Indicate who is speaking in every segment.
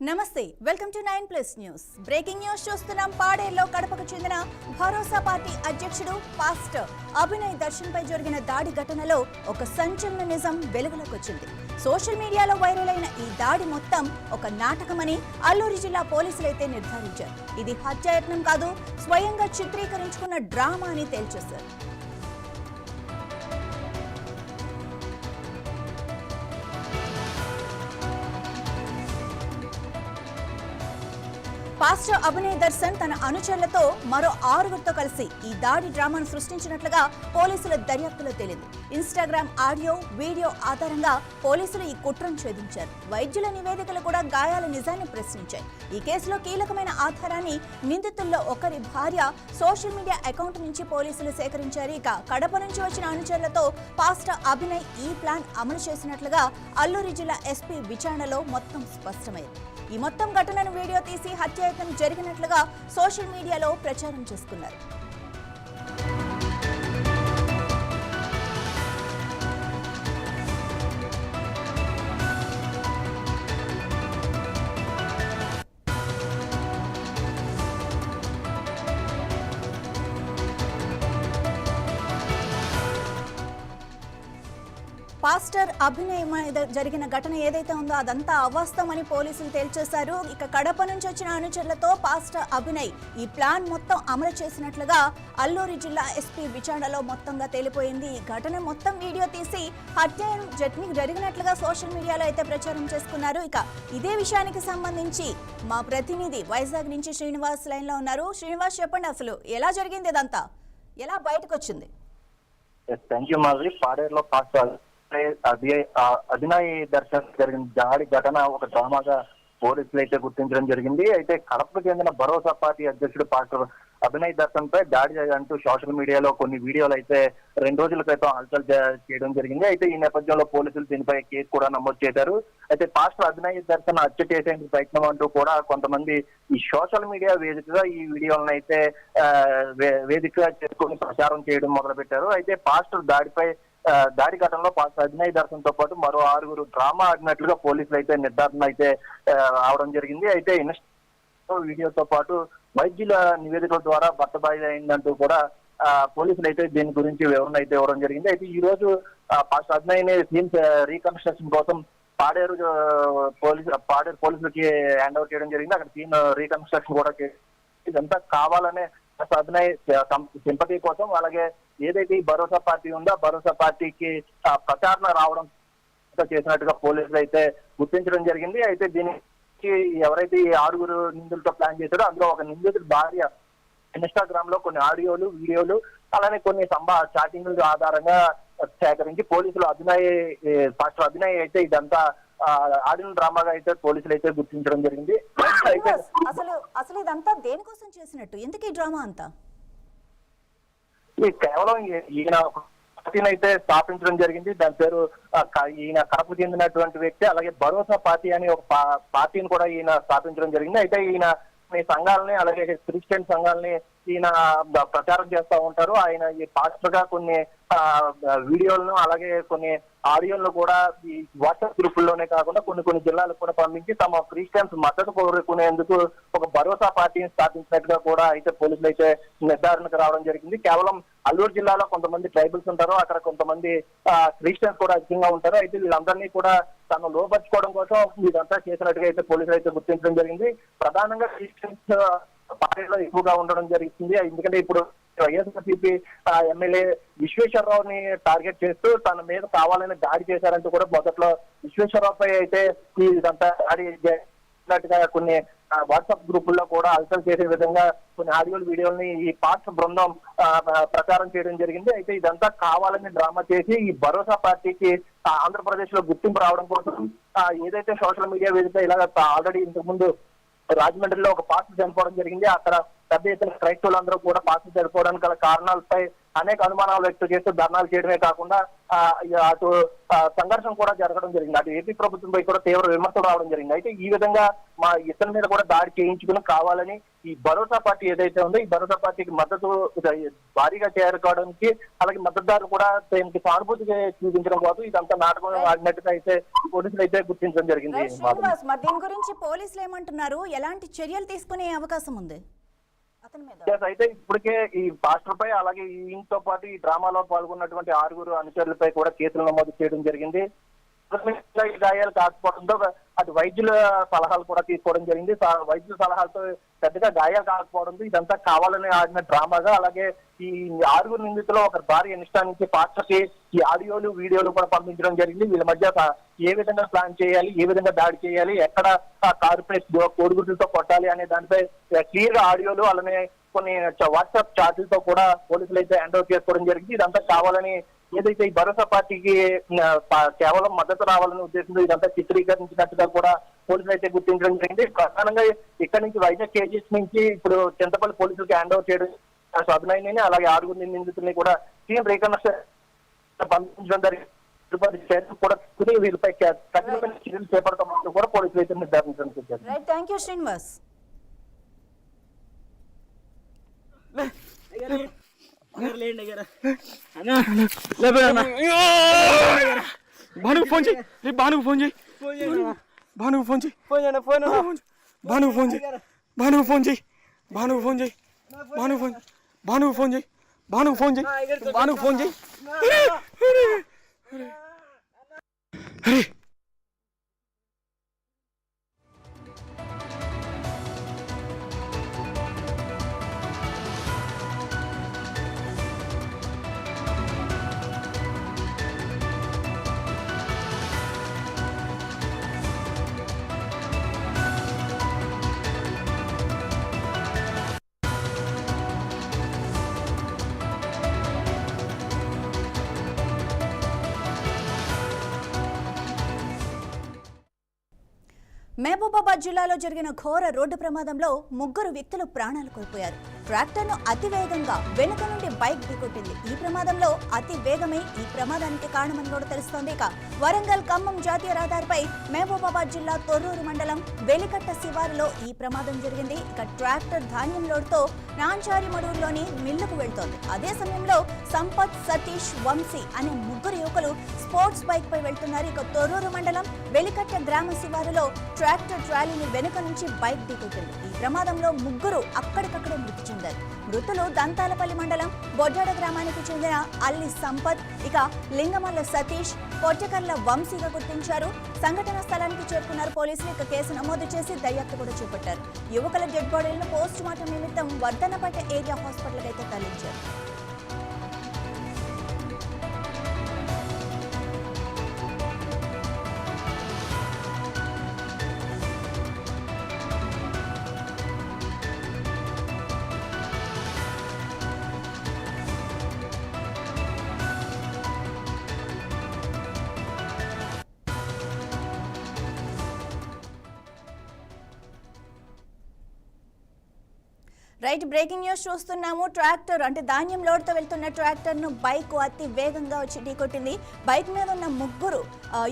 Speaker 1: నమస్తే welcome to 9+ news. Breaking news చూస్తున్నాం. పాడేరులో కడపకు చెందిన భరోసా పార్టీ అధ్యక్షుడు పాస్టర్ అభినయ్ దర్శన్ పై జరిగిన దాడి ఘటనలో ఒక సంచలన నిజం వెలుగులోకి వచ్చింది. సోషల్ మీడియాలో వైరల్ అయిన ఈ దాడి మొత్తం ఒక నాటకమని అల్లూరి జిల్లా పోలీసులైతే నిర్ధారించారు. ఇది హత్యాయత్నం కాదు, స్వయంగా చిత్రీకరించుకున్న డ్రామా అని తేల్చేశారు. పాస్టర్ అభినయ్ దర్శన్ తన అనుచరులతో మరో 6గురితో కలిసి ఈ దాడి డ్రామాను సృష్టించినట్లుగా పోలీసుల దర్యాప్తులో తేలింది. ఇన్స్టాగ్రామ్ ఆడియో, వీడియో ఆధారంగా పోలీసులు ఈ కుట్రను ఛేదించారు. వైద్యుల నివేదికలు కూడా గాయాల నిజాన్ని ప్రశ్నించాయి. ఈ కేసులో కీలకమైన ఆధారాన్ని నిందితుల్లో ఒకరి భార్య సోషల్ మీడియా అకౌంట్ నుంచి పోలీసులు సేకరించారు. ఇక కడప నుంచి వచ్చిన అనుచరులతో పాస్టర్ అభినయ్ ఈ ప్లాన్ అమలు చేసినట్లుగా అల్లూరి జిల్లా ఎస్పీ విచారణలో మొత్తం స్పష్టమైంది. ఈ మొత్తం ఘటనను వీడియో తీసి హత్యాయత్నం జరిగినట్లుగా సోషల్ మీడియాలో ప్రచారం చేసుకున్నారు. పాస్టర్ అభినయ్ జరిగిన ఘటన ఏదైతే ఉందో అదంతా అవాస్తవమని పోలీసులు తేల్చేశారు. ఇక కడప నుంచి వచ్చిన అనుచరులతో పాస్టర్ అభినయ్ ఈ ప్లాన్ మొత్తం అమలు చేసినట్లుగా అల్లూరి జిల్లా ఎస్పీ విచారణలో మొత్తంగా తేలిపోయింది. ఈ ఘటన మొత్తం వీడియో తీసి హత్య జరిగినట్లుగా సోషల్ మీడియాలో అయితే ప్రచారం చేసుకున్నారు. ఇక ఇదే విషయానికి సంబంధించి మా ప్రతినిధి వైజాగ్ నుంచి శ్రీనివాస్ లైన్ లో ఉన్నారు. శ్రీనివాస్, చెప్పండి, అసలు ఎలా జరిగింది, ఇదంతా ఎలా బయటకు వచ్చింది?
Speaker 2: పాడేరులో పాస్టర్ అభినయ్ దర్శన్ జరిగిన దాడి ఘటన ఒక డ్రామాగా పోలీసులు అయితే గుర్తించడం జరిగింది. అయితే కడపకు చెందిన భరోసా పార్టీ అధ్యక్షుడు పాస్టర్ అభినయ్ దర్శన్ పై దాడి అంటూ సోషల్ మీడియాలో కొన్ని వీడియోలు అయితే 2 రోజుల క్రితం హల్చల్ చేయడం జరిగింది. అయితే ఈ నేపథ్యంలో పోలీసులు దీనిపై కేసు కూడా నమోదు చేశారు. అయితే పాస్టర్ అభినయ్ దర్శన్ హత్య చేసేందుకు ప్రయత్నం అంటూ కూడా కొంతమంది ఈ సోషల్ మీడియా వేదికగా ఈ వీడియోలను అయితే వేదికగా చేసుకుని ప్రచారం చేయడం మొదలు పెట్టారు. అయితే పాస్టర్ దాడి ఘటనలో పాస్టర్ అభినయ్ దర్శన్ తో పాటు మరో 6గురు డ్రామా ఆడినట్లుగా పోలీసులు అయితే నిర్ధారణ అయితే అవడం జరిగింది. అయితే వీడియోతో పాటు వైద్యుల నివేదికల ద్వారా బట్టబయలు అయిందంటూ కూడా పోలీసులు అయితే దీని గురించి వివరణ అయితే ఇవ్వడం జరిగింది. అయితే ఈ రోజు పాస్టర్ అభినయ్ ని సీన్ రీకన్స్ట్రక్షన్ కోసం పాడేరు పోలీసులకి హ్యాండ్ ఓవర్ చేయడం జరిగింది. అక్కడ సీన్ రీకన్స్ట్రక్షన్ కూడా ఇదంతా కావాలనే అభినయ్ సింపతి కోసం, అలాగే ఏదైతే ఈ భరోసా పార్టీ ఉందో భరోసా పార్టీకి ప్రచారణ రావడం చేసినట్టుగా పోలీసులు అయితే గుర్తించడం జరిగింది. అయితే దీనికి ఎవరైతే ఈ 6గురు నిందితులతో ప్లాన్ చేశారో అందులో ఒక నిందితుడి భార్య ఇన్స్టాగ్రామ్ లో కొన్ని ఆడియోలు, వీడియోలు, అలానే కొన్ని చాటింగ్ల ఆధారంగా సేకరించి పోలీసులు పాస్టర్ అభినయ్ అయితే ఇదంతా ఆడిన డ్రామాగా అయితే పోలీసులు అయితే గుర్తించడం జరిగింది.
Speaker 1: అసలు ఇదంతా దేనికోసం చేసినట్టు, ఎందుకు ఈ డ్రామా అంతా?
Speaker 2: కేవలం ఈయన పార్టీని అయితే స్థాపించడం జరిగింది. దాని పేరు ఈయన కడపకు చెందినటువంటి వ్యక్తి. అలాగే భరోసా పార్టీ అని ఒక పార్టీని కూడా ఈయన స్థాపించడం జరిగింది. అయితే ఈయన సంఘాలని, అలాగే క్రిస్టియన్ సంఘాలని ఈయన ప్రచారం చేస్తూ ఉంటారు. ఆయన ఈ పాస్టర్ గా కొన్ని వీడియోలను, అలాగే కొన్ని ఆడియోలను కూడా ఈ వాట్సాప్ గ్రూపుల్లోనే కాకుండా కొన్ని జిల్లాలకు కూడా పంపించి తమ క్రిస్టియన్స్ మద్దతు కోరుకునేందుకు ఒక భరోసా పార్టీని స్థాపించినట్టుగా కూడా అయితే పోలీసులు అయితే నిర్ధారణకు రావడం జరిగింది. కేవలం అల్లూరు జిల్లాలో కొంతమంది ట్రైబల్స్ ఉంటారు, అక్కడ కొంతమంది క్రిస్టియన్స్ కూడా అధికంగా ఉంటారు. అయితే వీళ్ళందరినీ కూడా తను లోపరుచుకోవడం కోసం ఇదంతా చేసినట్టుగా అయితే పోలీసులు అయితే గుర్తించడం జరిగింది. ప్రధానంగా క్రిస్టియన్స్ పార్టీలో ఎక్కువగా ఉండడం జరుగుతుంది. ఎందుకంటే ఇప్పుడు వైఎస్ఆర్సీపీ ఎమ్మెల్యే విశ్వేశ్వరరావుని టార్గెట్ చేస్తూ తన మీద కావాలని దాడి చేశారంటూ కూడా మొదట్లో విశ్వేశ్వరరావుపై అయితే ఇదంతా దాడి చేసినట్టుగా కొన్ని వాట్సాప్ గ్రూపుల్లో కూడా అల్సల్ చేసే విధంగా కొన్ని ఆడియోలు, వీడియోలని ఈ పాస్టర్ బృందం ప్రచారం చేయడం జరిగింది. అయితే ఇదంతా కావాలని డ్రామా చేసి ఈ భరోసా పార్టీకి ఆంధ్రప్రదేశ్ లో గుర్తింపు రావడం కోసం ఏదైతే సోషల్ మీడియా వేదిక ఇలా ఆల్రెడీ ఇంతకు ముందు రాజమండ్రిలో ఒక పాస్టర్ చనిపోవడం జరిగింది. అక్కడ పెద్ద ఎత్తున క్రైస్తవులందరూ కూడా పాస్టర్ చనిపోవడానికి గల కారణాలపై అనేక అనుమానాలు వ్యక్తం చేస్తూ ధర్నాలు చేయడమే కాకుండా అటు సంఘర్షణ కూడా జరగడం జరిగింది. అటు ఏపీ ప్రభుత్వంపై కూడా తీవ్ర విమర్శలు రావడం జరిగింది. అయితే ఈ విధంగా మా ఇతని మీద కూడా దాడి చేయించుకుని కావాలని ఈ భరోసా పార్టీ ఏదైతే ఉందో ఈ భరోసా పార్టీకి మద్దతు భారీగా చేరుకోవడానికి, అలాగే మద్దతుదారులు కూడా దీనికి సానుభూతి చూపించడం కోసం ఇదంతా నాటకం ఆడినట్టుగా అయితే పోలీసులు అయితే గుర్తించడం జరిగింది.
Speaker 1: దీని గురించి పోలీసులు ఏమంటున్నారు, ఎలాంటి చర్యలు తీసుకునే అవకాశం ఉంది అతని మీద?
Speaker 2: అయితే ఇప్పటికే ఈ పాస్టర్ పై అలాగే ఈయనతో పాటు ఈ డ్రామాలో పాల్గొన్నటువంటి 6 అనుచరులపై కూడా కేసులు నమోదు చేయడం జరిగింది. గాయాలు కాకపోవడంతో అటు వైద్యుల సలహాలు కూడా తీసుకోవడం జరిగింది. వైద్యుల సలహాలతో పెద్దగా గాయాలు కాకపోవడంతో ఇదంతా కావాలని ఆడిన డ్రామాగా, అలాగే ఈ 6 నిందితులు ఒక భారీ అనుష్ఠానించి పాస్టర్కి ఈ ఆడియోలు వీడియోలు కూడా పంపించడం జరిగింది. వీళ్ళ మధ్య ఏ విధంగా ప్లాన్ చేయాలి, ఏ విధంగా దాడి చేయాలి, ఎక్కడ కారుపై కోడిగుడ్లతో కొట్టాలి అనే దానిపై క్లియర్ గా ఆడియోలు అలానే కొన్ని వాట్సాప్ చాట్లతో కూడా పోలీసులు అయితే హ్యాండ్ ఓవర్ చేసుకోవడం జరిగింది. ఇదంతా కావాలని ఏదైతే ఈ భరోసా పార్టీకి కేవలం మద్దతు రావాలనే ఉద్దేశంతో ఇదంతా చిత్రీకరించినట్టుగా కూడా పోలీసులు అయితే గుర్తించడం జరిగింది. ప్రధానంగా ఇక్కడ నుంచి వైజాగ్ కేజీఎస్ నుంచి ఇప్పుడు చింతపల్లి పోలీసులకు హ్యాండ్ ఓవర్ చేయడం అభినయని, అలాగే 6 నిందితుల్ని కూడా టీం బంధించడం జరిగింది. కూడా వీళ్ళపై కఠినమైన చర్యలు చేపడతామని కూడా పోలీసులు అయితే నిర్ధారించడం జరిగింది.
Speaker 1: Thank you Srinivas.
Speaker 3: భానుకు ఫోన్ చేయి, భానుకు ఫోన్ చేయి, భానుకు ఫోన్ చేయి, భానుకు ఫోన్ చేయి, భానుకు ఫోన్ చేయి, భానుకు ఫోన్ చేయి, భానుకు ఫోన్, భానుకు ఫోన్ చేయి, భానుకు ఫోన్ చేయి, భానుకు ఫోన్ చేయి.
Speaker 1: మహబూబాబాద్ జిల్లాలో జరిగిన ఘోర రోడ్డు ప్రమాదంలో 3 వ్యక్తులు ప్రాణాలు కోల్పోయారు. ట్రాక్టర్ను అతి వేగంగా వెనుక నుండి బైక్ ఢీకొట్టింది. ఈ ప్రమాదంలో అతి వేగమే ఈ ప్రమాదానికి కారణమని కూడా తెలుస్తోంది. ఇక వరంగల్ ఖమ్మం జాతీయ రహదారిపై మహబూబాబాద్ జిల్లా తొర్రూరు మండలం వెలికట్ట శివారులో ఈ ప్రమాదం జరిగింది. ఇక ట్రాక్టర్ ధాన్యం లోడ్తో నాంచారి మడూరులోని మిల్లుకు వెళ్తోంది. అదే సమయంలో సంపత్, సతీష్, వంశీ అనే 3 యువకులు స్పోర్ట్స్ బైక్ పై వెళ్తున్నారు. ఇక తొర్రూరు మండలం వెలికట్ట గ్రామ శివారులో ట్రాక్టర్ ట్రాలీని వెనుక నుంచి బైక్ ఢీకొట్టింది. ఈ ప్రమాదంలో 3 అక్కడికక్కడే మృతి చెందారు. మృతులు దంతాలపల్లి మండలం బొడ్డాడ గ్రామానికి చెందిన అల్లి సంపత్, ఇక లింగమల్ల సతీష్, పొట్టకర్ల వంశీగా గుర్తించారు. సంఘటన స్థలానికి చేరుకున్నారు పోలీసులు. ఇక కేసు నమోదు చేసి దర్యాప్తు కూడా చేపట్టారు. యువకుల డెడ్ బాడీలను పోస్ట్ మార్టం నిమిత్తం వర్ధన్నపేట ఏరియా హాస్పిటల్కి అయితే తరలించారు. రైట్, బ్రేకింగ్ న్యూస్ చూస్తున్నాము. ట్రాక్టర్ అంటే ధాన్యం లోడ్తో వెళ్తున్న ట్రాక్టర్ను బైక్ అతి వేగంగా వచ్చి ఢీకొట్టింది. బైక్ మీద ఉన్న 3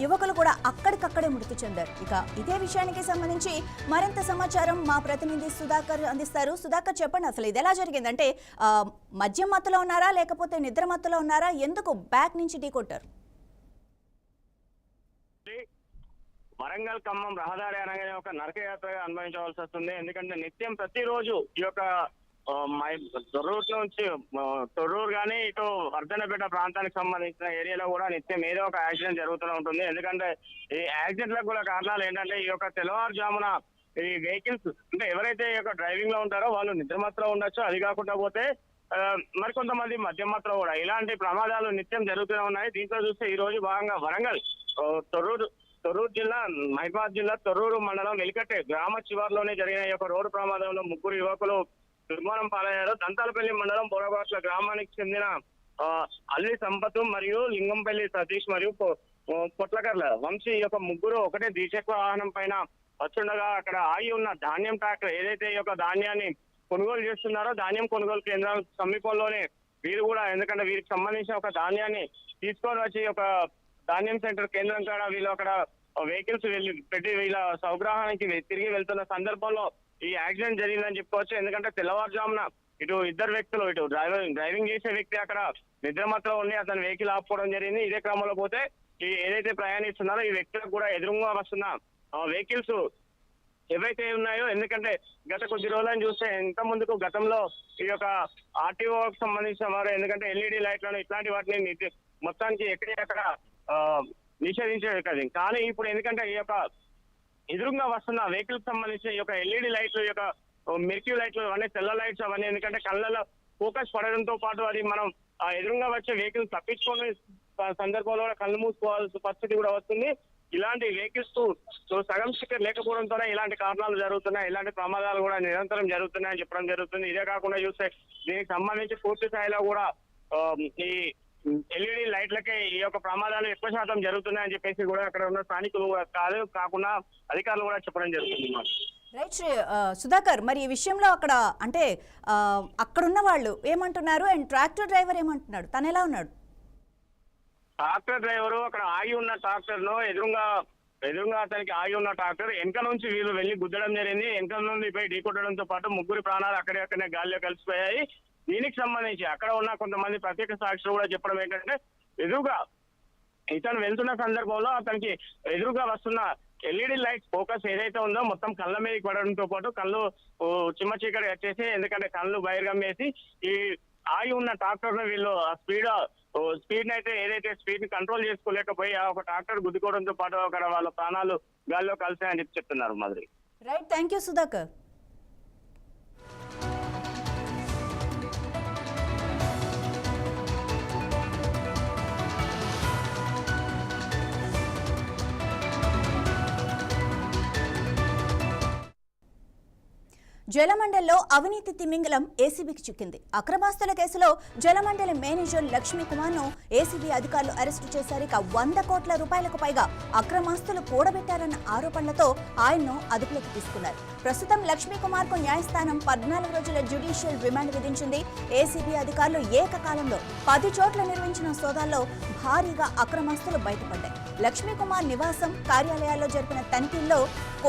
Speaker 1: యువకులు కూడా అక్కడికక్కడే మృతి చెందారు. ఇక ఇదే విషయానికి సంబంధించి మరింత సమాచారం మా ప్రతినిధి సుధాకర్ అందిస్తారు. సుధాకర్, చెప్పండి, అసలు ఇది ఎలా జరిగింది? అంటే మద్యం మత్తులో ఉన్నారా లేకపోతే నిద్ర మత్తులో ఉన్నారా? ఎందుకు బ్యాక్ నుంచి ఢీకొట్టారు?
Speaker 4: వరంగల్ ఖమ్మం రహదారి అనగానే ఒక నరకయాత్రగా అనుభవించవలసి వస్తుంది. ఎందుకంటే నిత్యం ప్రతిరోజు ఈ యొక్క తొర్రూరు నుంచి తొర్రూరు కానీ ఇటు వర్ధన్నపేట ప్రాంతానికి సంబంధించిన ఏరియాలో కూడా నిత్యం ఏదో ఒక యాక్సిడెంట్ జరుగుతూనే ఉంటుంది. ఎందుకంటే ఈ యాక్సిడెంట్లకు కూడా కారణాలు ఏంటంటే ఈ యొక్క తెల్లవారుజామున ఈ వెహికల్స్ అంటే ఎవరైతే ఈ యొక్క డ్రైవింగ్ లో ఉంటారో వాళ్ళు నిద్రమత్తులో ఉండొచ్చు. అది కాకుండా పోతే మరికొంతమంది మద్యమత్తులో కూడా ఇలాంటి ప్రమాదాలు నిత్యం జరుగుతూనే ఉన్నాయి. దీంట్లో చూస్తే ఈ రోజు భాగంగా వరంగల్ తొర్రూరు జిల్లా మహబూబాబాద్ జిల్లా తొర్రూరు మండలం వెలికట్టే గ్రామ శివారులోనే జరిగిన ఈ యొక్క రోడ్డు ప్రమాదంలో 3 యువకులు దుర్మరణం పాలయ్యారు. దంతాలపల్లి మండలం బోరబాట్ల గ్రామానికి చెందిన అల్లి సంపత్ మరియు లింగంపల్లి సతీష్ మరియు పొట్లకర్ల వంశీ యొక్క 3 ఒకటే ద్విచక్ర వాహనం పైన వచ్చుండగా అక్కడ ఆగి ఉన్న ధాన్యం ట్రాక్టర్ ఏదైతే ఈ యొక్క ధాన్యాన్ని కొనుగోలు చేస్తున్నారో ధాన్యం కొనుగోలు కేంద్రాల సమీపంలోనే వీరు కూడా, ఎందుకంటే వీరికి సంబంధించిన ఒక ధాన్యాన్ని తీసుకొని వచ్చి ఒక ధాన్యం సెంటర్ కేంద్రం కాడ వీళ్ళు అక్కడ వెహికల్స్ పెట్టి వీళ్ళ స్వగ్రహానికి తిరిగి వెళ్తున్న సందర్భంలో ఈ యాక్సిడెంట్ జరిగిందని చెప్పుకోవచ్చు. ఎందుకంటే తెల్లవారుజామున ఇటు ఇద్దరు వ్యక్తులు, ఇటు డ్రైవింగ్ చేసే వ్యక్తి అక్కడ నిద్రమత్తులో ఉండి అతను వెహికల్ ఆపుకోవడం జరిగింది. ఇదే క్రమంలో పోతే ఈ ఏదైతే ప్రయాణిస్తున్నారో ఈ వ్యక్తులకు కూడా ఎదురుగా వస్తున్న వెహికల్స్ ఏవైతే ఉన్నాయో, ఎందుకంటే గత కొద్ది రోజులను చూస్తే ఇంత ముందుకు గతంలో ఈ యొక్క ఆర్టీఓకి సంబంధించిన వారు, ఎందుకంటే ఎల్ఈడి లైట్లను ఇట్లాంటి వాటిని మొత్తానికి ఎక్కడెక్కడ నిషేధించేది కదా. కానీ ఇప్పుడు ఎందుకంటే ఈ యొక్క ఎదురుగా వస్తున్న వెహికల్ సంబంధించిన ఈ యొక్క ఎల్ఈడి లైట్లు, ఈ యొక్క మెర్క్యూ లైట్లు అవన్నీ, తెల్ల లైట్స్ అవన్నీ, ఎందుకంటే కళ్ళలో ఫోకస్ పడడంతో పాటు అది మనం ఎదురుగా వచ్చే వెహికల్స్ తప్పించుకునే సందర్భంలో కూడా కళ్ళు మూసుకోవాల్సిన పరిస్థితి కూడా వస్తుంది. ఇలాంటి వెహికల్స్ సగం స్టిక్కర్ లేకపోవడంతోనే ఇలాంటి కారణాలు జరుగుతున్నాయి, ఇలాంటి ప్రమాదాలు కూడా నిరంతరం జరుగుతున్నాయని చెప్పడం జరుగుతుంది. ఇదే కాకుండా చూస్తే దీనికి సంబంధించి పూర్తి స్థాయిలో కూడా ఈ ఎల్ఈడి లైట్లకే ఈ యొక్క ప్రమాదాలు ఎక్కువ శాతం జరుగుతున్నాయని చెప్పేసి కూడా అక్కడ ఉన్న స్థానికులు కాకుండా అధికారులు కూడా చెప్పడం జరుగుతుంది.
Speaker 1: రైట్ సుధాకర్, మరి ఈ విషయంలో అక్కడ అంటే అక్కడున్న వాళ్ళు ఏమంటున్నారు అండ్ ట్రాక్టర్ డ్రైవర్ ఏమంటున్నాడు, తను ఎలా ఉన్నాడు?
Speaker 4: ట్రాక్టర్ డ్రైవరు అక్కడ ఆగి ఉన్న ట్రాక్టర్ ను ఎదురుగా అతనికి ఆగి ఉన్న ట్రాక్టర్ వెనక నుంచి వీళ్ళు వెళ్లి గుద్దడం జరిగింది. వెనక నుండి పై ఢీకొట్టడంతో పాటు ముగ్గురు ప్రాణాలు అక్కడే గాలిలో కలిసిపోయాయి. దీనికి సంబంధించి అక్కడ ఉన్న కొంతమంది ప్రత్యేక సాక్షులు కూడా చెప్పడం ఏంటంటే, ఎదురుగా ఇతను వెళ్తున్న సందర్భంలో అతనికి ఎదురుగా వస్తున్న ఎల్ఈడి లైట్ ఫోకస్ ఏదైతే ఉందో మొత్తం కళ్ళ మీదకి పడడంతో పాటు కళ్ళు చిమ్మ చీకటి వచ్చేసి, ఎందుకంటే కళ్ళు బహిర్గమ్మేసి ఈ ఆగి ఉన్న ట్రాక్టర్ ను వీళ్ళు స్పీడ్ అయితే ఏదైతే స్పీడ్ ని కంట్రోల్ చేసుకోలేకపోయి ఆ ఒక ట్రాక్టర్ గుద్దుకోవడంతో పాటు అక్కడ వాళ్ళ ప్రాణాలు గాల్లో కలిసాయని చెప్పి చెప్తున్నారు. మాదిరి
Speaker 1: రైట్, థ్యాంక్ యూ సుధాకర్. జలమండలిలో అవినీతి తిమింగలం ఏసీబీకి చిక్కింది. అక్రమాస్తుల కేసులో జలమండలి మేనేజర్ లక్ష్మీ కుమార్ను ఏసీబీ అధికారులు అరెస్టు చేశారు. ఇక 100 కోట్ల రూపాయలకు పైగా అక్రమాస్తులు కూడబెట్టారన్న ఆరోపణలతో ఆయన్ను అదుపులోకి తీసుకున్నారు. ప్రస్తుతం లక్ష్మీ కుమార్ కు న్యాయస్థానం 14 రోజుల జ్యుడిషియల్ రిమాండ్ విధించింది. ఏసీబీ అధికారులు ఏకకాలంలో 10 చోట్ల నిర్వహించిన సోదాల్లో భారీగా అక్రమాస్తులు బయటపడ్డాయి. లక్ష్మీ కుమార్ నివాసం, కార్యాలయాల్లో జరిపిన తనిఖీల్లో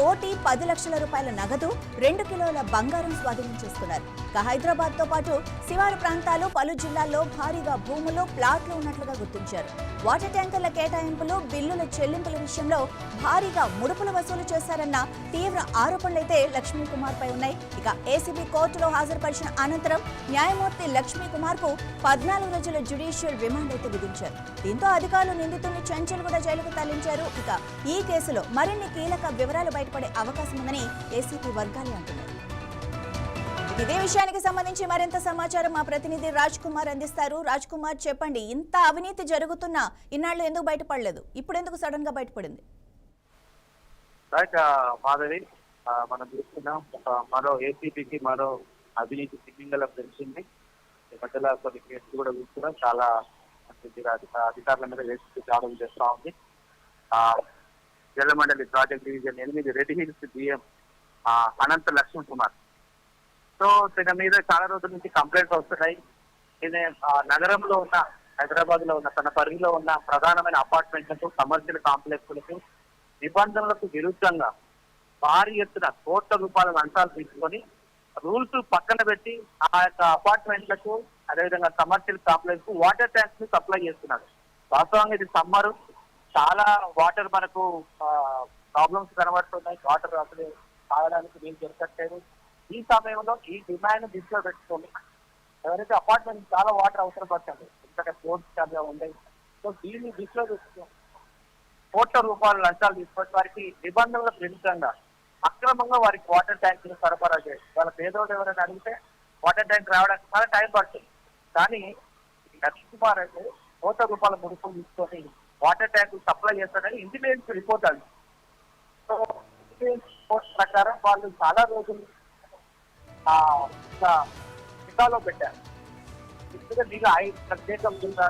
Speaker 1: 1,10,00,000 రూపాయల నగదు, 2 కిలోల బంగారం స్వాధీనం చేసుకున్నారు. హైదరాబాద్ తో పాటు శివారు ప్రాంతాలు, పలు జిల్లాల్లో భారీగా భూములు, ప్లాట్లు ఉన్నట్లుగా గుర్తించారు. వాటర్ ట్యాంకర్ల కేటాయింపులు, బిల్లుల చెల్లింపుల విషయంలో భారీగా ముడుపులు వసూలు చేశారన్న తీవ్ర ఆరోపణలైతే లక్ష్మీ కుమార్ పై ఉన్నాయి. ఇక ఏసీబీ కోర్టులో హాజరుపరిచిన అనంతరం న్యాయమూర్తి లక్ష్మీ కుమార్ కు 14 రోజుల జ్యుడిషియల్ రిమాండ్ అయితే విధించారు. దీంతో అధికారులు నిందితుడిని చెంచల్గూడ జైలుకు తరలించారు. ఇక ఈ కేసులో మరిన్ని కీలక వివరాలు బయటపడే అవకాశం ఉందని ఏసీబీ వర్గాలు అంటున్నారు. ఇదే విషయానికి సంబంధించి మరింత సమాచారం మా ప్రతినిధి రాజ్ కుమార్ అందిస్తారు. రాజ్ కుమార్, చెప్పండి, ఇంత అవినీతి జరుగుతున్నా ఇన్నాళ్ళు ఎందుకు బయటపడలేదు, ఇప్పుడు ఎందుకు సడన్ గా బయటపడింది?
Speaker 2: మాధవి, మనం చూస్తున్నాం మరో ఏసీబీకి మరో అవినీతి తిమింగలం తెలిసింది. ఈ మధ్యలో కొన్ని కేసులు కూడా చూస్తున్నాం. చాలా అధికారుల మీద ఏసీబీ దాడులు చేస్తూ ఉంది. Jalamandali project division 8 Red Hills DM Anantha Lakshman Kumar. So తన మీద చాలా రోజుల నుంచి కంప్లైంట్స్ వస్తున్నాయి. నగరంలో ఉన్న, హైదరాబాద్ లో ఉన్న, తన పరిధిలో ఉన్న ప్రధానమైన అపార్ట్మెంట్లకు, కమర్షియల్ కాంప్లెక్స్లకు నిబంధనలకు విరుద్ధంగా భారీ ఎత్తున కోట్ల రూపాయల లంచాలు తీసుకొని రూల్స్ పక్కన పెట్టి ఆ యొక్క అపార్ట్మెంట్లకు, అదేవిధంగా కమర్షియల్ కాంప్లెక్స్ కు వాటర్ ట్యాంక్స్ ని సప్లై చేస్తున్నారు. వాస్తవంగా ఇది సమ్మర్, చాలా వాటర్ మనకు ప్రాబ్లమ్స్ కనబడుతున్నాయి. వాటర్ అసలు తాగడానికి వీలు దొరకట్లేదు. ఈ సమయంలో ఈ డిమాండ్ దృష్టిలో పెట్టుకొని ఎవరైతే అపార్ట్మెంట్ చాలా వాటర్ అవసరం పడుతుంది, ఎందుకంటే స్పోర్ట్స్ చాలా ఉన్నాయి. సో దీన్ని దృష్టిలో పెట్టుకొని కోట్ల రూపాయల లంచాలు తీసుకొని వారికి నిబంధనలకు విరుద్ధంగా అక్రమంగా వారికి వాటర్ ట్యాంక్ సరఫరా చేయాలి. వాళ్ళ పేదోళ్ళు ఎవరైనా అడిగితే వాటర్ ట్యాంక్ రావడానికి చాలా టైం పడుతుంది. కానీ లక్ష్మీ కుమార్ అయితే కోట్ల రూపాయల ముడుపులు తీసుకొని వాటర్ ట్యాంక్ సప్లై చేస్తారని ఇంటెలిజెన్స్ రిపోర్ట్ అది. సో ఇంటెలిజెన్స్ రిపోర్ట్ ప్రకారం వాళ్ళు చాలా రోజులు నిఘాలో పెట్టారు. ఎందుకంటే నిఘా ప్రత్యేక నిఘా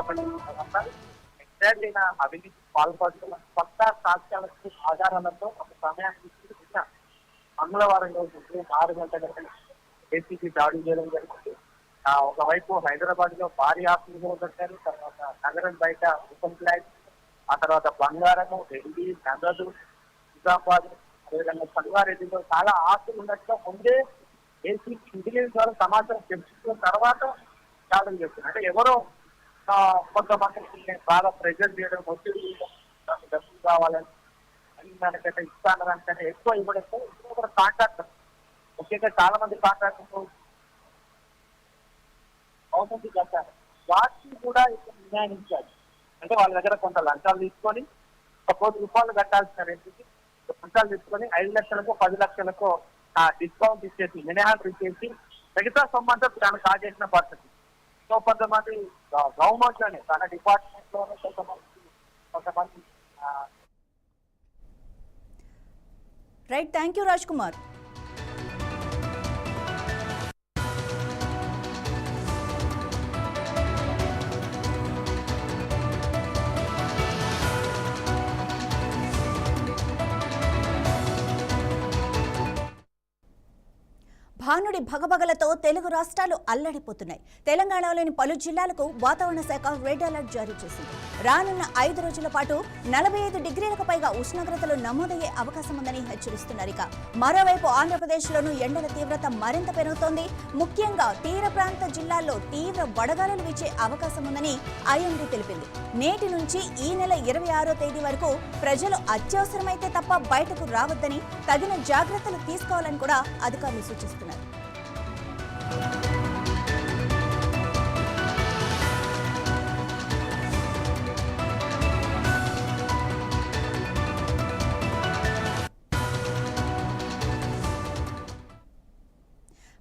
Speaker 2: పెట్టారు. ఎగ్జాక్ట్ అయిన అవినీతి పాల్పడుతున్న కొత్త సాక్ష్యాలకు ఆధారాలతో ఒక సమయానికి మంగళవారం రోజు 6 గంటల ఏసీపీ దాడి చేయడం జరిగింది. ఒకవైపు హైదరాబాద్ లో భారీ ఆస్తులు కూడా కట్టారు. తర్వాత నగరం బయట ఓపెన్ ఫ్లాట్, ఆ తర్వాత బంగారము, ఢిల్లీ, నగదు, నిజామాబాద్, అదేవిధంగా సంగారెడ్డిలో చాలా ఆస్తులు ఉన్నట్టుగా ముందే ఇంటెలిజెన్స్ ద్వారా సమాచారం తెలుసుకున్న తర్వాత దాడులు చేస్తున్నారు. అంటే ఎవరో కొంతమంది బాగా ప్రెజర్ చేయడం, ఒత్తిడి డబ్బులు కావాలని దానికంటే ఇస్తాను దానికంటే ఎక్కువ ఇవ్వడంతో ఇప్పుడు కాంట్రాక్టర్ ముఖ్యంగా చాలా మంది కాంట్రాక్టర్ అవసరం చేస్తారు. వాటిని కూడా ఇక్కడ నిర్ణయించాలి. అంటే వాళ్ళ దగ్గర కొంత లంచాలు తీసుకొని 1 కోటి రూపాయలు కట్టాల్సిన రేటుకి లంచాలు తీసుకొని 5 లక్షలకు 10 లక్షలకు డిస్కౌంట్ ఇచ్చేసి మినహాయింపు ఇచ్చేసి మిగతా సొమ్మంతా తను కాజేసిన పరిస్థితి. సో కొంతమంది గవర్నమెంట్ లోనే తన డిపార్ట్మెంట్ లోనే కొంతమంది
Speaker 1: right. Thank you Raj Kumar. భానుడి భగభగలతో తెలుగు రాష్ట్రాలు అల్లడిపోతున్నాయి. తెలంగాణలోని పలు జిల్లాలకు వాతావరణ శాఖ రెడ్ అలర్ట్ జారీ చేసింది. రానున్న 5 రోజుల పాటు 45 డిగ్రీలకు పైగా ఉష్ణోగ్రతలు నమోదయ్యే అవకాశం ఉందని హెచ్చరిస్తున్నారు. ఇక మరోవైపు ఆంధ్రప్రదేశ్లోనూ ఎండల తీవ్రత మరింత పెరుగుతోంది. ముఖ్యంగా తీర ప్రాంత జిల్లాల్లో తీవ్ర వడగాలులు వీచే అవకాశం ఉందని ఐఎండీ తెలిపింది. నేటి నుంచి ఈ నెల 26వ తేదీ వరకు ప్రజలు అత్యవసరమైతే తప్ప బయటకు రావద్దని, తగిన జాగ్రత్తలు తీసుకోవాలని కూడా అధికారులు సూచిస్తున్నారు.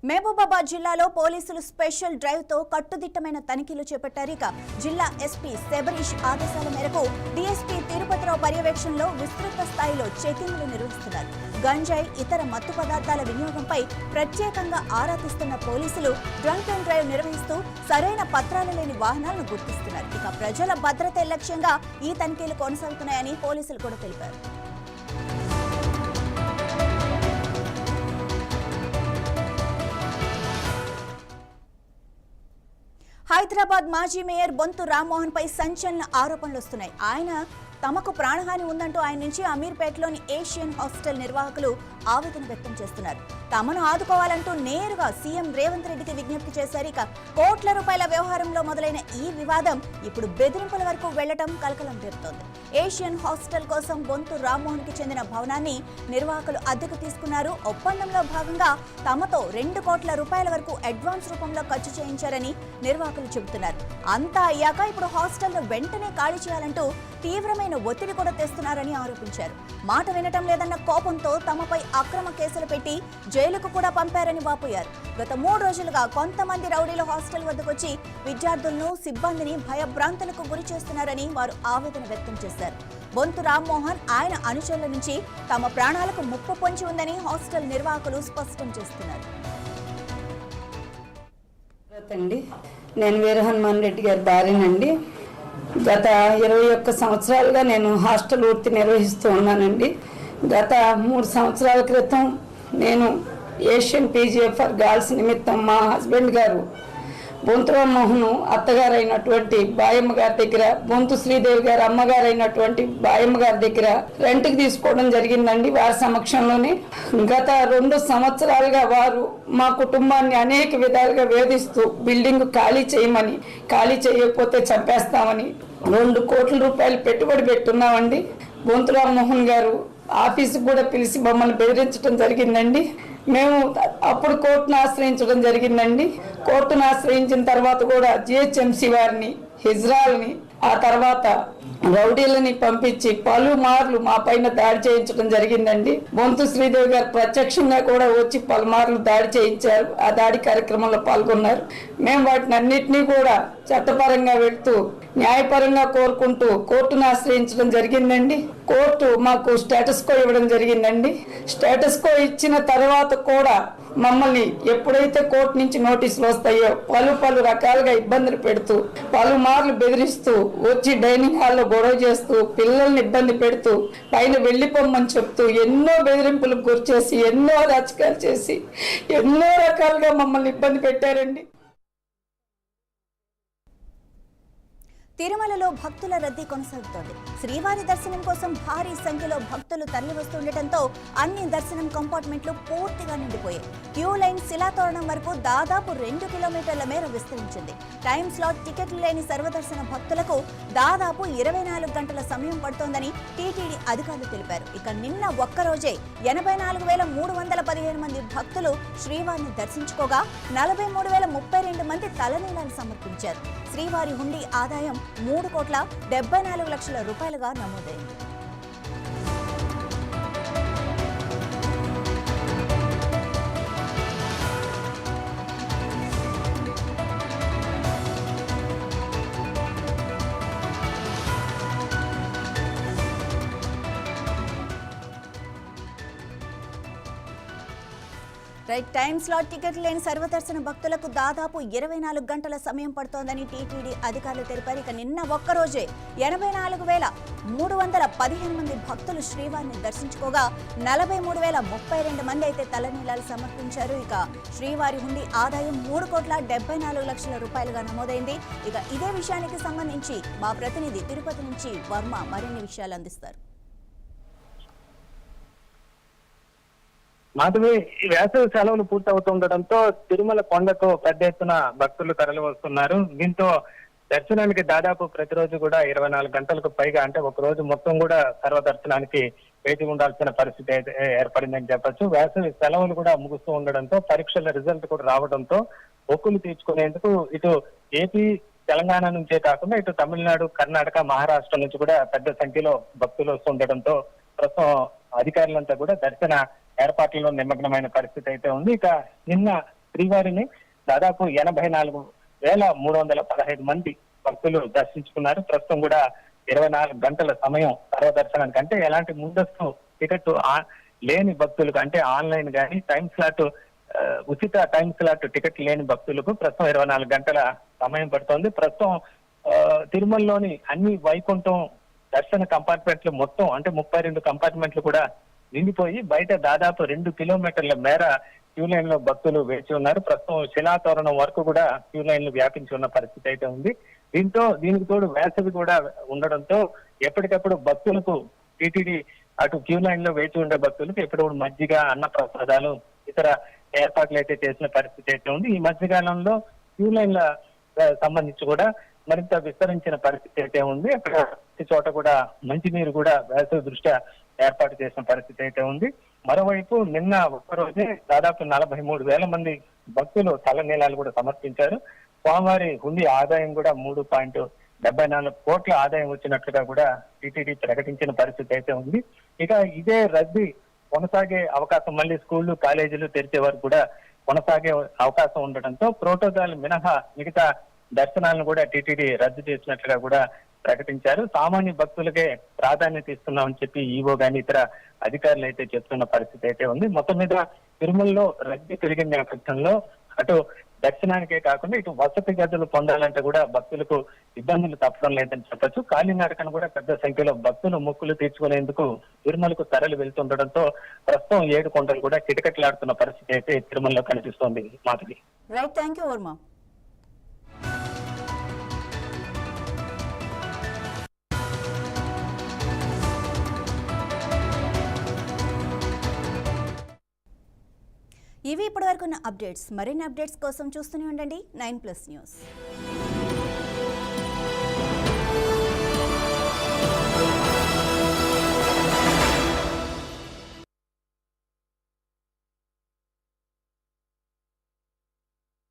Speaker 1: మహబూబాబాద్ జిల్లాలో పోలీసులు స్పెషల్ డ్రైవ్ తో కట్టుదిట్టమైన తనిఖీలు చేపట్టారు. ఇక జిల్లా ఎస్పీ శబరీష్ ఆదేశాల మేరకు డీఎస్పీ తిరుపతిరావు పర్యవేక్షణలో విస్తృత స్థాయిలో చెకింగ్లు నిర్వహిస్తున్నారు. గంజాయి, ఇతర మత్తు పదార్థాల వినియోగంపై ప్రత్యేకంగా ఆరా తీస్తున్న పోలీసులు డ్రంక్ అండ్ డ్రైవ్ నిర్వహిస్తూ సరైన పత్రాలు లేని వాహనాలను గుర్తిస్తున్నారు. ఇక ప్రజల భద్రతే లక్ష్యంగా ఈ తనిఖీలు కొనసాగుతున్నాయని పోలీసులు కూడా తెలిపారు. హైదరాబాద్ మాజీ మేయర్ బొంతు రామ్మోహన్ పై సంచలన ఆరోపణలు వస్తున్నాయి. ఆయన తమకు ప్రాణహాని ఉందంటూ ఆయన నుంచి అమీర్పేటలోని ఏషియన్ హాస్టల్ నిర్వాహకులు ఆవేదన వ్యక్తం చేస్తున్నారు. తమను ఆదుకోవాలంటూ నేరుగా సీఎం రేవంత్ రెడ్డికి విజ్ఞప్తి చేశారు. ఇక కోట్ల రూపాయల వ్యవహారంలో మొదలైన ఈ వివాదం ఇప్పుడు బెదిరింపుల వరకు వెళ్లడం కలకలం రేపుతోంది. ఏషియన్ హాస్టల్ కోసం బొంతు రామ్మోహన్ కి చెందిన భవనాన్ని నిర్వాహకులు అద్దెకు తీసుకున్నారు. ఒప్పందంలో భాగంగా తమతో 2 కోట్ల రూపాయల వరకు అడ్వాన్స్ రూపంలో ఖర్చు చేయించారని నిర్వాహకులు చెబుతున్నారు. అంతా అయ్యాక ఇప్పుడు హాస్టల్ను వెంటనే ఖాళీ చేయాలంటూ తీవ్రమైన ఒత్తిడి కూడా తెస్తున్నారని ఆరోపించారు. మాట వినటం లేదన్న కోపంతో తమపై అక్రమ కేసులు పెట్టి జైలుకు కూడా పంపారని వాపోయారు. గత 3 రోజులుగా కొంతమంది రౌడీలు హాస్టల్ వద్దకొచ్చి విద్యార్థులను, సిబ్బందిని భయభ్రాంతులకు గురి చేస్తున్నారని వారు ఆవేదన వ్యక్తం చేశారు. బొంతు రామ్మోహన్, ఆయన అనుచరుల నుంచి తమ ప్రాణాలకు ముప్పు పొంచి ఉందని హాస్టల్ నిర్వాహకులు స్పష్టం చేస్తున్నారు.
Speaker 5: నేను వీర హనుమాన్ రెడ్డి గారి భార్యనండి. గత 21 సంవత్సరాలుగా నేను హాస్టల్ వృత్తి నిర్వహిస్తూ ఉన్నానండి. గత 3 సంవత్సరాల క్రితం నేను ఏషియన్ పీజీఎఫ్ఆర్ గర్ల్స్ నిమిత్తం మా హస్బెండ్ గారు బొంతు రామ్మోహన్ అత్తగారు అయినటువంటి బాయమ్మ గారి దగ్గర, బొంతు శ్రీదేవి గారు అమ్మగారు అయినటువంటి బాయమ్మ గారి దగ్గర రెంట్కి తీసుకోవడం జరిగిందండి. వారి సమక్షంలోనే గత 2 సంవత్సరాలుగా వారు మా కుటుంబాన్ని అనేక విధాలుగా వేధిస్తూ బిల్డింగ్ ఖాళీ చేయమని, ఖాళీ చేయకపోతే చంపేస్తామని 2 కోట్ల రూపాయలు పెట్టుబడి పెట్టున్నామండి. బొంతు రామ్మోహన్ గారు ఆఫీసుకు కూడా పిలిచి మమ్మల్ని బెదిరించడం జరిగిందండి. మేము అప్పుడు కోర్టును ఆశ్రయించడం జరిగిందండి. కోర్టును ఆశ్రయించిన తర్వాత కూడా జిహెచ్ఎంసీ వారిని, హిజ్రాల్ని, ఆ తర్వాత రౌడీలని పంపించి పలుమార్లు మా పైన దాడి చేయించడం జరిగిందండి. బొంతు శ్రీదేవి గారు ప్రత్యక్షంగా కూడా వచ్చి పలుమార్లు దాడి చేయించారు. ఆ దాడి కార్యక్రమంలో పాల్గొన్నారు. మేము వాటిని అన్నిటినీ కూడా చట్టపరంగా వెళ్తూ న్యాయపరంగా కోరుకుంటూ కోర్టును ఆశ్రయించడం జరిగిందండి. కోర్టు మాకు స్టేటస్ కో ఇవ్వడం జరిగిందండి. స్టేటస్ కో ఇచ్చిన తర్వాత కూడా మమ్మల్ని ఎప్పుడైతే కోర్టు నుంచి నోటీసులు వస్తాయో పలు రకాలుగా ఇబ్బందులు పెడుతూ, పలుమార్లు బెదిరిస్తూ, వచ్చి డైనింగ్ హాల్లో గొడవ చేస్తూ, పిల్లల్ని ఇబ్బంది పెడుతూ, పైన వెళ్ళిపోమ్మని చెప్తూ ఎన్నో బెదిరింపులకు గురి చేసి, ఎన్నో రాజకీయాలు చేసి, ఎన్నో రకాలుగా మమ్మల్ని ఇబ్బంది పెట్టారండి.
Speaker 1: తిరుమలలో భక్తుల రద్దీ కొనసాగుతోంది. శ్రీవారి దర్శనం కోసం భారీ సంఖ్యలో భక్తులు తరలివస్తుండటంతో అన్ని దర్శనం కంపార్ట్మెంట్లు పూర్తిగా నిండిపోయాయి. క్యూ లైన్ శిలాతోరణం వరకు దాదాపు 2 కిలోమీటర్ల మేర విస్తరించింది. టైం స్లాట్ టికెట్లు లేని సర్వదర్శన భక్తులకు దాదాపు 24 గంటల సమయం పడుతోందని టీటీడీ అధికారులు తెలిపారు. ఇక నిన్న ఒక్కరోజే 84,315 మంది భక్తులు శ్రీవారిని దర్శించుకోగా 43,032 మంది తలనీలాలు సమర్పించారు. శ్రీవారి హుండీ ఆదాయం 3,74,00,000 రూపాయలుగా నమోదైంది. టైం స్లాట్ టికెట్ లేని సర్వదర్శన భక్తులకు దాదాపు 24 గంటల సమయం పడుతోందని టీటీడీ అధికారులు తెలిపారు. ఇక నిన్న ఒక్కరోజే 84,315 మంది భక్తులు శ్రీవారిని దర్శించుకోగా 43,032 మంది అయితే తలనీలాలు సమర్పించారు. ఇక శ్రీవారి హుండీ ఆదాయం 3,74,00,000 రూపాయలుగా నమోదైంది. ఇక ఇదే విషయానికి సంబంధించి మా ప్రతినిధి తిరుపతి నుంచి వర్మ మరిన్ని విషయాలు అందిస్తారు.
Speaker 2: మాధవి, ఈ వేసవి సెలవులు పూర్తవుతుండటంతో తిరుమల కొండకు పెద్ద ఎత్తున భక్తులు తరలి వస్తున్నారు. దీంతో దర్శనానికి దాదాపు ప్రతిరోజు కూడా 24 గంటలకు పైగా, అంటే ఒక రోజు మొత్తం కూడా సర్వదర్శనానికి వేచి ఉండాల్సిన పరిస్థితి అయితే ఏర్పడిందని చెప్పొచ్చు. వేసవి సెలవులు కూడా ముగుస్తూ ఉండడంతో పరీక్షల రిజల్ట్ కూడా రావడంతో మొక్కులు తీర్చుకునేందుకు ఇటు ఏపీ, తెలంగాణ నుంచే కాకుండా ఇటు తమిళనాడు, కర్ణాటక, మహారాష్ట్ర నుంచి కూడా పెద్ద సంఖ్యలో భక్తులు వస్తుండటంతో ప్రస్తుతం అధికారులంతా కూడా దర్శన ఏర్పాట్లలో నిమగ్నమైన పరిస్థితి అయితే ఉంది. ఇక నిన్న శ్రీవారిని దాదాపు 84,315 మంది భక్తులు దర్శించుకున్నారు. ప్రస్తుతం కూడా 24 గంటల సమయం సర్వదర్శనానికి, అంటే ఎలాంటి ముందస్తు టికెట్ లేని భక్తులకు, అంటే ఆన్లైన్ కానీ టైం స్లాట్, ఉచిత టైం స్లాట్ టికెట్ లేని భక్తులకు ప్రస్తుతం 24 గంటల సమయం పడుతోంది. ప్రస్తుతం తిరుమలలోని అన్ని వైకుంఠం దర్శన కంపార్ట్మెంట్లు మొత్తం, అంటే 32 కంపార్ట్మెంట్లు కూడా నిండిపోయి బయట దాదాపు 2 కిలోమీటర్ల మేర క్యూ లైన్ లో భక్తులు వేచి ఉన్నారు. ప్రస్తుతం శిలాతోరణం వరకు కూడా క్యూ లైన్లు వ్యాపించి ఉన్న పరిస్థితి అయితే ఉంది. దీనికి తోడు వేసవి కూడా ఉండడంతో ఎప్పటికప్పుడు భక్తులకు టీటీడీ అటు క్యూ లైన్ లో వేచి ఉండే భక్తులకు ఎప్పటికప్పుడు మజ్జిగ, అన్న ప్రసాదాలు, ఇతర ఏర్పాట్లు అయితే చేసిన పరిస్థితి అయితే ఉంది. ఈ మధ్యకాలంలో క్యూ లైన్ల సంబంధించి కూడా మరింత విస్తరించిన పరిస్థితి అయితే ఉంది. అక్కడ ప్రతి చోట కూడా మంచినీరు కూడా వేసవి దృష్ట్యా ఏర్పాటు చేసిన పరిస్థితి అయితే ఉంది. మరోవైపు నిన్న ఒక్కరోజే దాదాపు 43,000 మంది భక్తులు తలనీలాలు కూడా సమర్పించారు. స్వామివారి హుండీ ఆదాయం కూడా 3,74 కోట్ల ఆదాయం వచ్చినట్లుగా కూడా టీటీడీ ప్రకటించిన పరిస్థితి అయితే ఉంది. ఇక ఇదే రద్దీ కొనసాగే అవకాశం, మళ్ళీ స్కూళ్లు, కాలేజీలు తెరిచే వరకు కూడా కొనసాగే అవకాశం ఉండటంతో ప్రోటోకాల్ మినహా మిగతా దర్శనాలను కూడా టీటీడీ రద్దు చేసినట్లుగా కూడా ప్రకటించారు. సామాన్య భక్తులకే ప్రాధాన్యత ఇస్తున్నామని చెప్పి ఈవో గాని ఇతర అధికారులు అయితే చెప్తున్న పరిస్థితి అయితే ఉంది. మొత్తం మీద తిరుమలలో రద్దీ పెరిగిన నేపథ్యంలో అటు దర్శనానికే కాకుండా ఇటు వసతి గదులు పొందాలంటే కూడా భక్తులకు ఇబ్బందులు తప్పడం లేదని చెప్పొచ్చు. కాలినడకను కూడా పెద్ద సంఖ్యలో భక్తులు మొక్కులు తీర్చుకునేందుకు తిరుమలకు తరలి వెళ్తుండటంతో ప్రస్తుతం 7 కొండలు కూడా కిటకిటలాడుతున్న పరిస్థితి అయితే తిరుమలలో కనిపిస్తోంది. Madhavi.
Speaker 1: Right, thank you Varma. ఇవి ఇప్పటివరకు ఉన్న అప్డేట్స్. మరిన్ని అప్డేట్స్ కోసం చూస్తూనే ఉండండి 9+ న్యూస్.